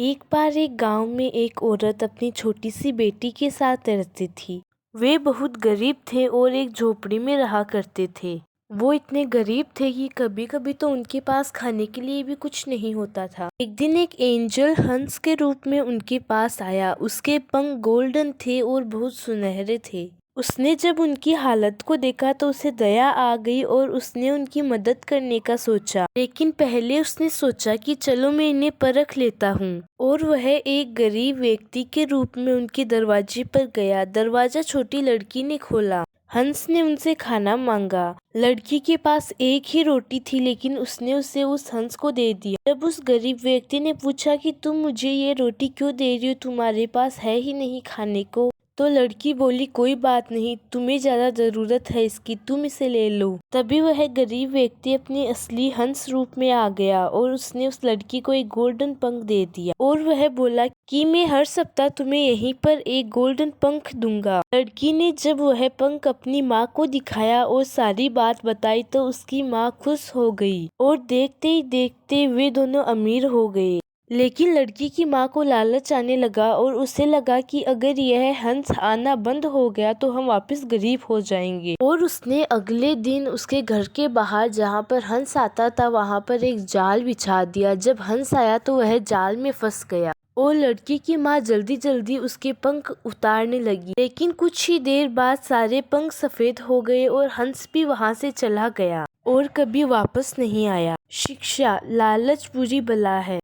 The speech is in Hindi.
एक बार एक गांव में एक औरत अपनी छोटी सी बेटी के साथ रहती थी। वे बहुत गरीब थे और एक झोपड़ी में रहा करते थे। वो इतने गरीब थे कि कभी कभी तो उनके पास खाने के लिए भी कुछ नहीं होता था। एक दिन एक एंजल हंस के रूप में उनके पास आया। उसके पंख गोल्डन थे और बहुत सुनहरे थे। उसने जब उनकी हालत को देखा तो उसे दया आ गई और उसने उनकी मदद करने का सोचा। लेकिन पहले उसने सोचा कि चलो मैं इन्हें परख लेता हूँ। और वह एक गरीब व्यक्ति के रूप में उनके दरवाजे पर गया। दरवाजा छोटी लड़की ने खोला। हंस ने उनसे खाना मांगा। लड़की के पास एक ही रोटी थी, लेकिन उसने उसे उस हंस को दे दिया। जब उस गरीब व्यक्ति ने पूछा कि तुम मुझे ये रोटी क्यों दे रही हो, तुम्हारे पास है ही नहीं खाने को, तो लड़की बोली कोई बात नहीं, तुम्हें ज्यादा जरूरत है इसकी, तुम इसे ले लो। तभी वह गरीब व्यक्ति अपने असली हंस रूप में आ गया और उसने उस लड़की को एक गोल्डन पंख दे दिया। और वह बोला कि मैं हर सप्ताह तुम्हें यहीं पर एक गोल्डन पंख दूंगा। लड़की ने जब वह पंख अपनी माँ को दिखाया और सारी बात बताई तो उसकी माँ खुश हो गई और देखते ही देखते वे दोनों अमीर हो गए। लेकिन लड़की की माँ को लालच आने लगा और उसे लगा कि अगर यह हंस आना बंद हो गया तो हम वापस गरीब हो जाएंगे। और उसने अगले दिन उसके घर के बाहर जहाँ पर हंस आता था वहाँ पर एक जाल बिछा दिया। जब हंस आया तो वह जाल में फंस गया और लड़की की माँ जल्दी जल्दी उसके पंख उतारने लगी। लेकिन कुछ ही देर बाद सारे पंख सफेद हो गए और हंस भी वहाँ से चला गया और कभी वापस नहीं आया। शिक्षा, लालच बुरी बला है।